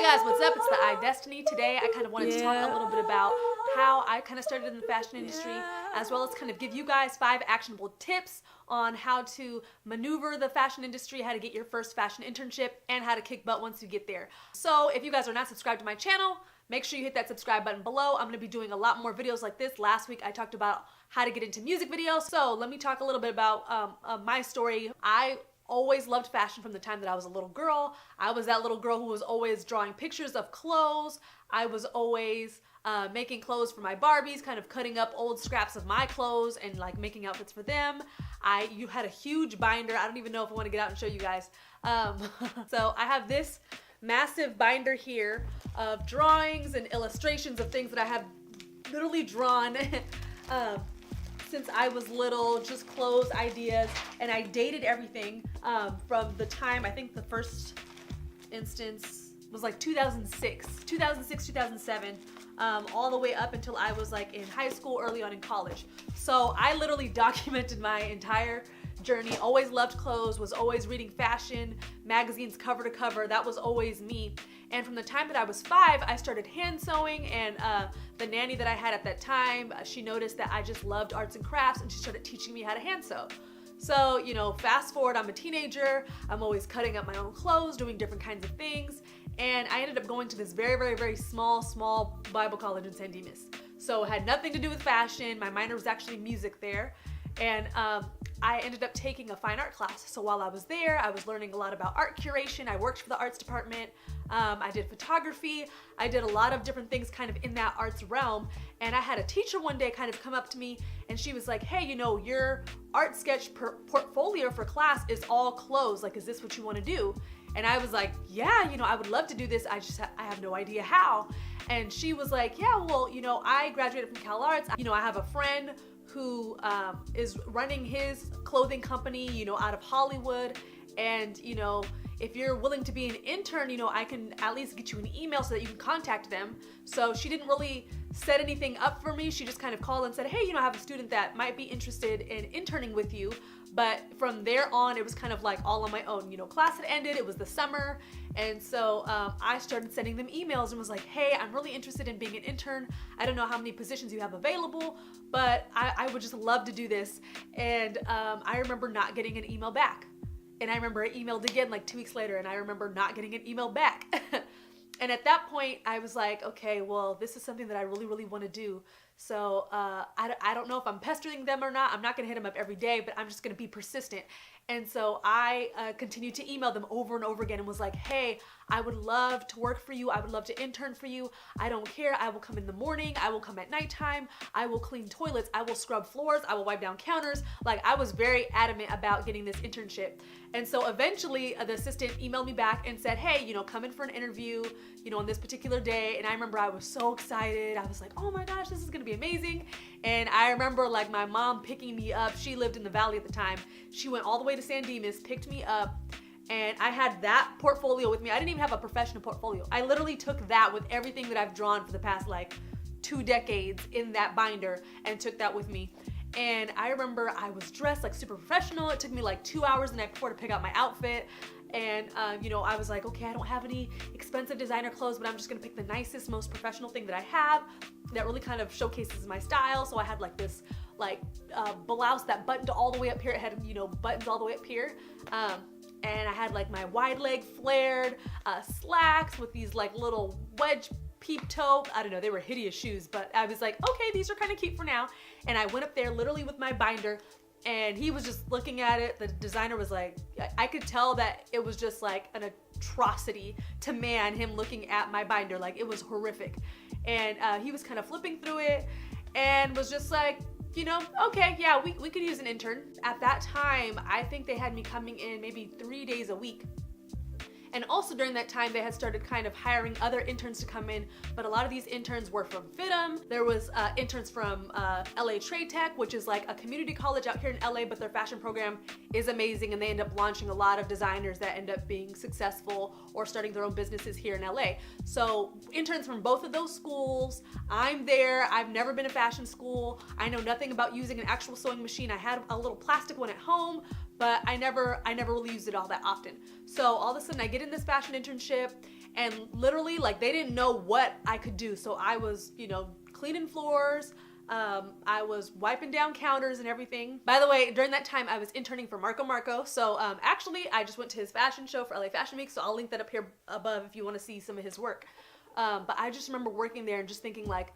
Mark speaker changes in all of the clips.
Speaker 1: guys, what's up? It's the i.destiny. Today I kind of wanted to talk a little bit about how I kind of started in the fashion industry, as well as kind of give you guys 5 actionable tips on how to maneuver the fashion industry, how to get your first fashion internship, and how to kick butt once you get there. So if you guys are not subscribed to my channel, make sure you hit that subscribe button below. I'm going to be doing a lot more videos like this. Last week I talked about how to get into music videos. So let me talk a little bit about my story. I always loved fashion from the time that I was a little girl. I was that little girl who was always drawing pictures of clothes. I was always making clothes for my Barbies, kind of cutting up old scraps of my clothes and like making outfits for them. You had a huge binder. I don't even know if I want to get out and show you guys. So I have this massive binder here of drawings and illustrations of things that I have literally drawn since I was little, just clothes, ideas, and I dated everything from the time, I think the first instance was like 2006, 2007, all the way up until I was like in high school, early on in college. So I literally documented my entire journey. Always loved clothes, was always reading fashion magazines cover to cover. That was always me. And from the time that I was 5, I started hand sewing, and the nanny that I had at that time, she noticed that I just loved arts and crafts, and she started teaching me how to hand sew. So, you know, fast forward, I'm a teenager, I'm always cutting up my own clothes, doing different kinds of things, and I ended up going to this very small Bible college in San Dimas. So it had nothing to do with fashion. My minor was actually music there, and I ended up taking a fine art class. So while I was there, I was learning a lot about art curation. I worked for the arts department. I did photography. I did a lot of different things kind of in that arts realm. And I had a teacher one day kind of come up to me, and she was like, hey, you know, your art sketch portfolio for class is all clothes. Like, is this what you want to do? And I was like, yeah, you know, I would love to do this. I have no idea how. And she was like, yeah, well, you know, I graduated from Cal Arts. You know, I have a friend who is running his clothing company, you know, out of Hollywood. And, you know, if you're willing to be an intern, you know, I can at least get you an email so that you can contact them. So she didn't really set anything up for me. She just kind of called and said, hey, you know, I have a student that might be interested in interning with you. But from there on, it was kind of like all on my own. You know, class had ended, it was the summer. And so I started sending them emails and was like, hey, I'm really interested in being an intern. I don't know how many positions you have available, but I would just love to do this. And I remember not getting an email back. And I remember I emailed again like 2 weeks later, and I remember not getting an email back. And at that point, I was like, okay, well, this is something that I really want to do. So I don't know if I'm pestering them or not. I'm not going to hit them up every day, but I'm just going to be persistent. And so I continued to email them over and over again and was like, hey, I would love to work for you. I would love to intern for you. I don't care. I will come in the morning. I will come at nighttime. I will clean toilets. I will scrub floors. I will wipe down counters. Like, I was very adamant about getting this internship. And so eventually the assistant emailed me back and said, hey, you know, come in for an interview, you know, on this particular day. And I remember I was so excited. I was like, oh my gosh, this is going to be amazing. And I remember like my mom picking me up. She lived in the Valley at the time. She went all the way to San Dimas, picked me up, and I had that portfolio with me. I didn't even have a professional portfolio. I literally took that with everything that I've drawn for the past like 2 decades in that binder and took that with me. And I remember I was dressed like super professional. It took me like 2 hours the night before to pick out my outfit. And, you know, I was like, okay, I don't have any expensive designer clothes, but I'm just gonna pick the nicest, most professional thing that I have that really kind of showcases my style. So I had like this like blouse that buttoned all the way up here. It had, you know, buttons all the way up here. And I had like my wide leg flared slacks with these like little wedge peep toe. I don't know, they were hideous shoes, but I was like, okay, these are kind of cute for now. And I went up there literally with my binder, and he was just looking at it. The designer was like, I could tell that it was just like an atrocity to man, him looking at my binder. Like, it was horrific. And he was kind of flipping through it and was just like, you know, okay, yeah, we could use an intern. At that time, I think they had me coming in maybe 3 days a week. And also during that time, they had started kind of hiring other interns to come in, but a lot of these interns were from FITM. There was interns from LA Trade Tech, which is like a community college out here in LA, but their fashion program is amazing, and they end up launching a lot of designers that end up being successful or starting their own businesses here in LA. So interns from both of those schools. I'm there. I've never been to fashion school. I know nothing about using an actual sewing machine. I had a little plastic one at home, but I never really used it all that often. So all of a sudden I get in this fashion internship, and literally like they didn't know what I could do. So I was, you know, cleaning floors, I was wiping down counters and everything. By the way, during that time I was interning for Marco. So actually I just went to his fashion show for LA Fashion Week, so I'll link that up here above if you want to see some of his work. But I just remember working there and just thinking like,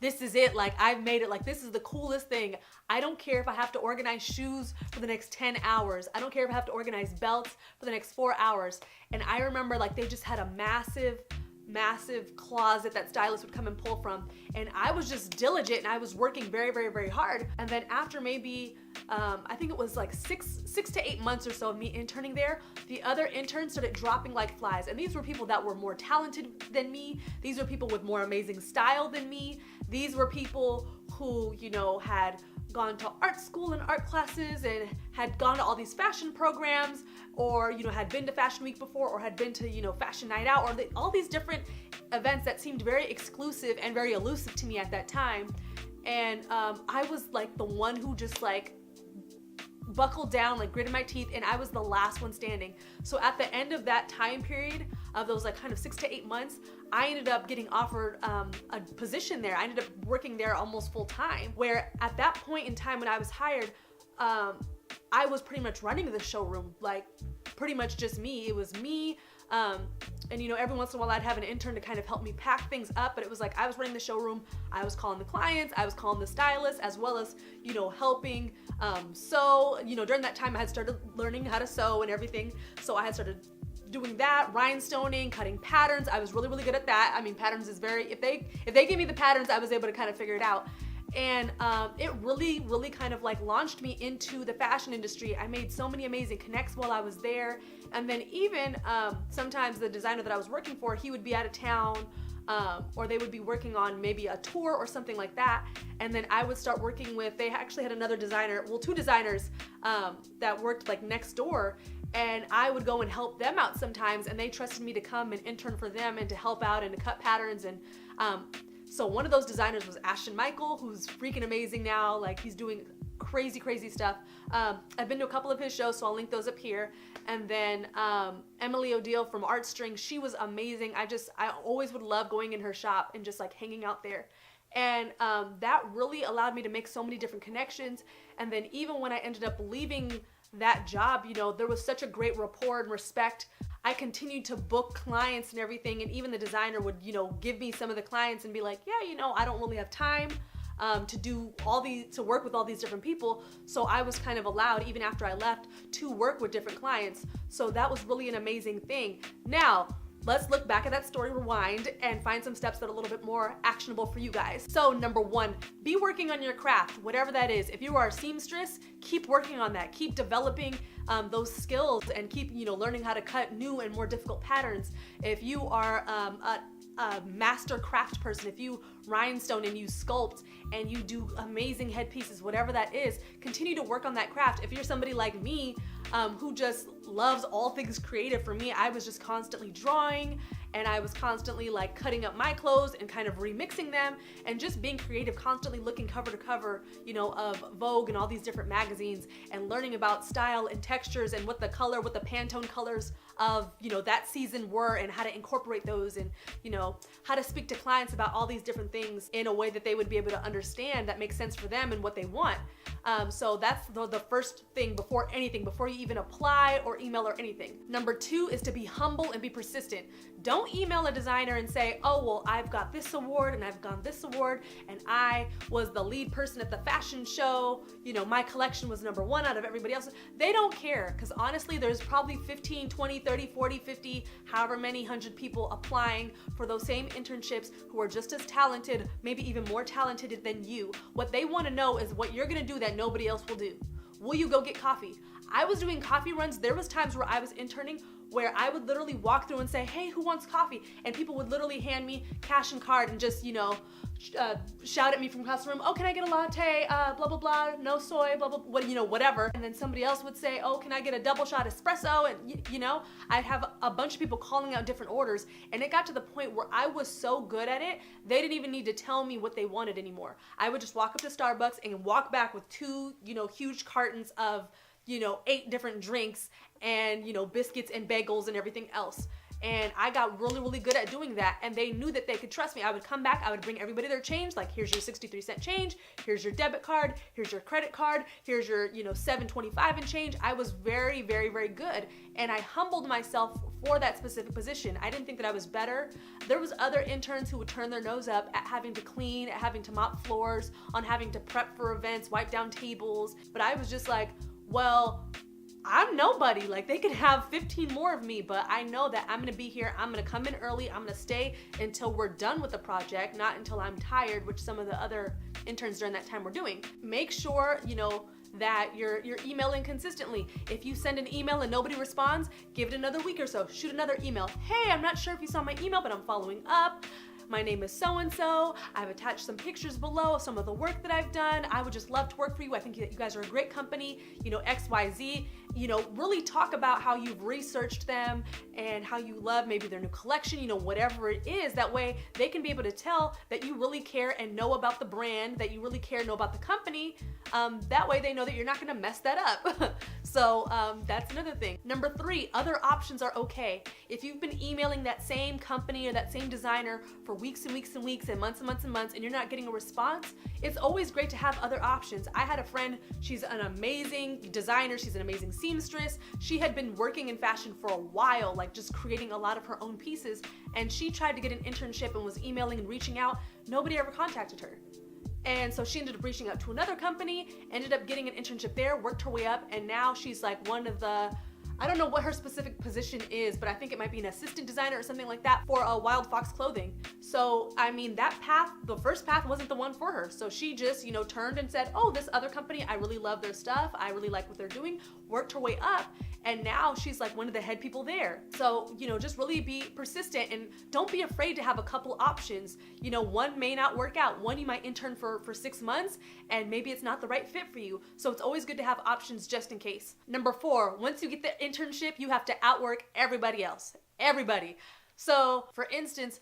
Speaker 1: this is it, like I've made it, like this is the coolest thing. I don't care if I have to organize shoes for the next 10 hours. I don't care if I have to organize belts for the next 4 hours. And I remember like they just had a massive closet that stylists would come and pull from, and I was just diligent and I was working very hard. And then after maybe I think it was like six to 8 months or so of me interning there, the other interns started dropping like flies. And these were people that were more talented than me. These were people with more amazing style than me. These were people who, you know, had gone to art school and art classes and had gone to all these fashion programs, or, you know, had been to Fashion Week before, or had been to, you know, Fashion Night Out, or all these different events that seemed very exclusive and very elusive to me at that time. And I was like the one who just like buckled down, like gritted my teeth, and I was the last one standing. So at the end of that time period of those like kind of 6 to 8 months, I ended up getting offered a position there. I ended up working there almost full time, where at that point in time when I was hired, I was pretty much running the showroom, like pretty much just me. It was me, and you know, every once in a while I'd have an intern to kind of help me pack things up, but it was like I was running the showroom. I was calling the clients, I was calling the stylists, as well as, you know, helping sew. You know, during that time I had started learning how to sew and everything, so I had started doing that, rhinestoning, cutting patterns. I was really good at that. I mean, patterns is very, if they give me the patterns, I was able to kind of figure it out. And it really kind of like launched me into the fashion industry. I made so many amazing connects while I was there. And then even sometimes the designer that I was working for, he would be out of town, or they would be working on maybe a tour or something like that. And then I would start working with, they actually had another designer, well, 2 designers that worked like next door. And I would go and help them out sometimes, and they trusted me to come and intern for them and to help out and to cut patterns. And so one of those designers was Ashton Michael, who's freaking amazing now. Like, he's doing crazy stuff. I've been to a couple of his shows, so I'll link those up here. And then Emily O'Deal from Art String, she was amazing. I always would love going in her shop and just like hanging out there. And that really allowed me to make so many different connections. And then even when I ended up leaving that job, you know, there was such a great rapport and respect. I continued to book clients and everything, and even the designer would, you know, give me some of the clients and be like, yeah, you know, I don't really have time to work with all these different people. So I was kind of allowed, even after I left, to work with different clients. So that was really an amazing thing. Now, let's look back at that story, rewind, and find some steps that are a little bit more actionable for you guys. So number 1, be working on your craft, whatever that is. If you are a seamstress, keep working on that. Keep developing those skills, and keep, you know, learning how to cut new and more difficult patterns. If you are a master craft person, if you rhinestone and you sculpt and you do amazing headpieces, whatever that is, continue to work on that craft. If you're somebody like me, who just loves all things creative, for me, I was just constantly drawing, and I was constantly like cutting up my clothes and kind of remixing them, and just being creative, constantly looking cover to cover, you know, of Vogue and all these different magazines, and learning about style and textures and what the Pantone colors of, you know, that season were, and how to incorporate those, and, you know, how to speak to clients about all these different things in a way that they would be able to understand, that makes sense for them and what they want. So that's the first thing before anything, before you even apply or email or anything. Number 2 is to be humble and be persistent. Don't email a designer and say, oh, well, I've got this award and I've got this award and I was the lead person at the fashion show. You know, my collection was number 1 out of everybody else. They don't care, because honestly, there's probably 15, 20, 30, 40, 50, however many 100 people applying for those same internships who are just as talented, maybe even more talented than you. What they want to know is what you're going to do that nobody else will do. Will you go get coffee? I was doing coffee runs. There was times where I was interning where I would literally walk through and say, hey, who wants coffee? And people would literally hand me cash and card and just, you know, shout at me from across the room, oh, can I get a latte, blah, blah, blah, no soy, blah, blah, what, you know, whatever. And then somebody else would say, oh, can I get a double shot espresso? And, you know, I'd have a bunch of people calling out different orders. And it got to the point where I was so good at it, they didn't even need to tell me what they wanted anymore. I would just walk up to Starbucks and walk back with 2, you know, huge cartons of, you know, 8 different drinks and, you know, biscuits and bagels and everything else. And I got really, really good at doing that. And they knew that they could trust me. I would come back, I would bring everybody their change. Like, here's your 63-cent change. Here's your debit card. Here's your credit card. Here's your, $7.25 in change. I was very, very, very good. And I humbled myself for that specific position. I didn't think that I was better. There was other interns who would turn their nose up at having to clean, at having to mop floors, on having to prep for events, wipe down tables. But I was just like, well, I'm nobody. Like, they could have 15 more of me, but I know that I'm gonna be here. I'm gonna come in early. I'm gonna stay until we're done with the project, not until I'm tired, which some of the other interns during that time were doing. Make sure, that you're emailing consistently. If you send an email and nobody responds, give it another week or so. Shoot another email. Hey, I'm not sure if you saw my email, but I'm following up. My name is so-and-so. I've attached some pictures below of some of the work that I've done. I would just love to work for you. I think that you guys are a great company, XYZ. Really talk about how you've researched them and how you love maybe their new collection, whatever it is. That way they can be able to tell that you really care and know about the brand, that you really care and know about the company. That way they know that you're not gonna mess that up. So that's another thing. Number 3, other options are okay. If you've been emailing that same company or that same designer for weeks and weeks and weeks and months and months and months and you're not getting a response, it's always great to have other options. I had a friend, she's an amazing designer, she's an amazing seamstress. She had been working in fashion for a while, like just creating a lot of her own pieces, and she tried to get an internship and was emailing and reaching out. Nobody ever contacted her. And so she ended up reaching out to another company, ended up getting an internship there, worked her way up, and now she's like one of the, I don't know what her specific position is, but I think it might be an assistant designer or something like that for Wild Fox clothing. So, I mean, that path, the first path wasn't the one for her. So she just, turned and said, oh, this other company, I really love their stuff. I really like what they're doing, worked her way up. And now she's like one of the head people there. So, just really be persistent and don't be afraid to have a couple options. One may not work out. One you might intern for 6 months and maybe it's not the right fit for you. So it's always good to have options just in case. Number 4, once you get the internship, you have to outwork everybody else. Everybody. So for instance,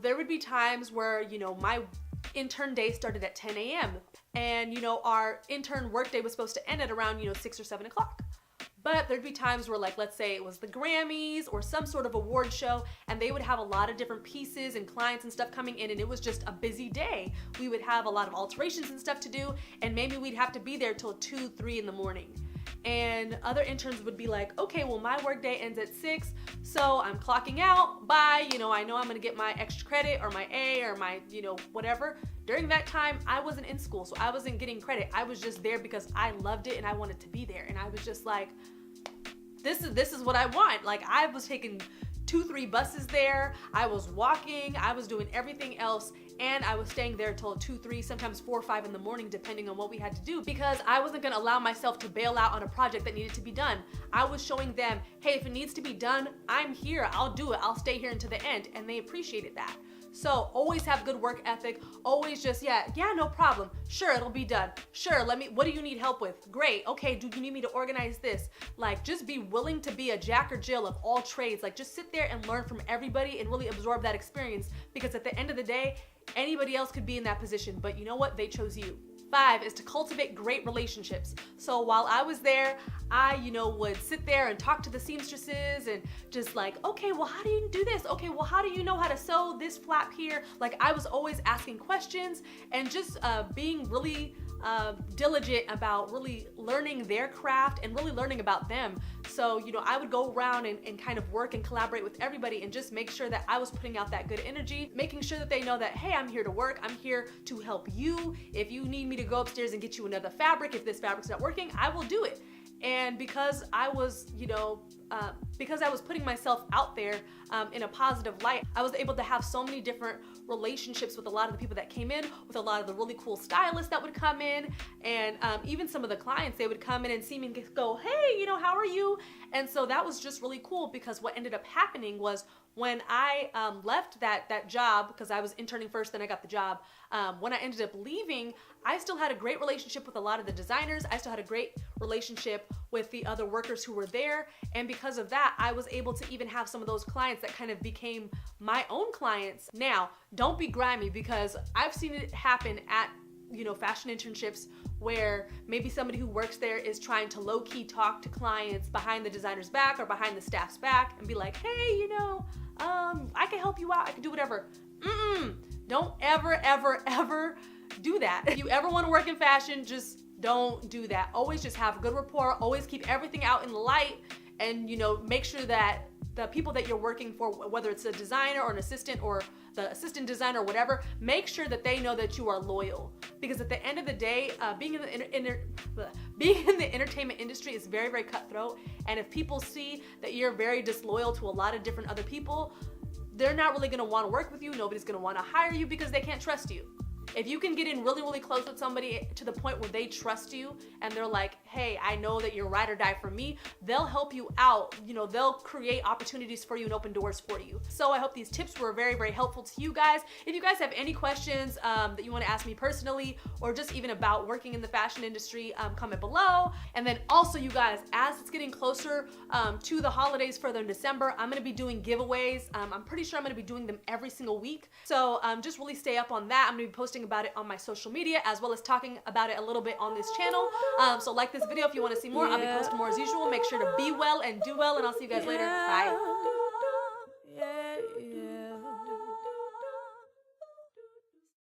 Speaker 1: there would be times where, my intern day started at 10 a.m. and, our intern workday was supposed to end at around, 6 or 7 o'clock. But there'd be times where, like, let's say it was the Grammys or some sort of award show, and they would have a lot of different pieces and clients and stuff coming in, and it was just a busy day. We would have a lot of alterations and stuff to do, and maybe we'd have to be there till 2, 3 in the morning. And other interns would be like, okay, well, my work day ends at 6, so I'm clocking out. Bye. I know I'm gonna get my extra credit or my A or my, whatever. During that time, I wasn't in school, so I wasn't getting credit. I was just there because I loved it and I wanted to be there. And I was just like, this is what I want. Like, I was taking 2, 3 buses there. I was walking. I was doing everything else. And I was staying there till 2, 3, sometimes 4 or 5 in the morning, depending on what we had to do, because I wasn't gonna allow myself to bail out on a project that needed to be done. I was showing them, hey, if it needs to be done, I'm here, I'll do it, I'll stay here until the end, and they appreciated that. So always have good work ethic, always just, yeah, no problem, sure, it'll be done, sure, what do you need help with? Great, okay, do you need me to organize this? Like, just be willing to be a jack or Jill of all trades. Like, just sit there and learn from everybody and really absorb that experience, because at the end of the day, anybody else could be in that position, but you know what? They chose you. 5 is to cultivate great relationships. So while I was there, I, would sit there and talk to the seamstresses and just like, okay, well, how do you do this? Okay, well, how do you know how to sew this flap here? Like, I was always asking questions and just being really diligent about really learning their craft and really learning about them. So, I would go around and kind of work and collaborate with everybody and just make sure that I was putting out that good energy, making sure that they know that, hey, I'm here to work. I'm here to help you. If you need me to go upstairs and get you another fabric, if this fabric's not working, I will do it. And because I was, because I was putting myself out there in a positive light, I was able to have so many different relationships with a lot of the people that came in, with a lot of the really cool stylists that would come in, and even some of the clients, they would come in and see me and go, hey, how are you? And so that was just really cool, because what ended up happening was when I left that job, because I was interning first, then I got the job, when I ended up leaving, I still had a great relationship with a lot of the designers. I still had a great relationship with the other workers who were there. And because of that, I was able to even have some of those clients that kind of became my own clients. Now, don't be grimy, because I've seen it happen at you know, fashion internships where maybe somebody who works there is trying to low-key talk to clients behind the designer's back or behind the staff's back and be like, hey, you know, I can help you out, I can do whatever. Don't ever, ever, ever do that. If you ever want to work in fashion, just don't do that. Always just have good rapport, always keep everything out in the light, and, you know, make sure that the people that you're working for, whether it's a designer or an assistant or the assistant designer or whatever, make sure that they know that you are loyal. Because at the end of the day, being in the entertainment industry is very, very cutthroat. And if people see that you're very disloyal to a lot of different other people, they're not really gonna wanna work with you. Nobody's gonna wanna hire you because they can't trust you. If you can get in really, really close with somebody to the point where they trust you and they're like, hey, I know that you're ride or die for me, they'll help you out. You know, they'll create opportunities for you and open doors for you. So I hope these tips were very, very helpful to you guys. If you guys have any questions that you want to ask me personally, or just even about working in the fashion industry, comment below. And then also, you guys, as it's getting closer to the holidays further in December, I'm going to be doing giveaways. I'm pretty sure I'm going to be doing them every single week. So just really stay up on that. I'm going to be posting about it on my social media, as well as talking about it a little bit on this channel. So like this video if you want to see more. I'll be posting more as usual. Make sure to be well and do well, and I'll see you guys later. Bye.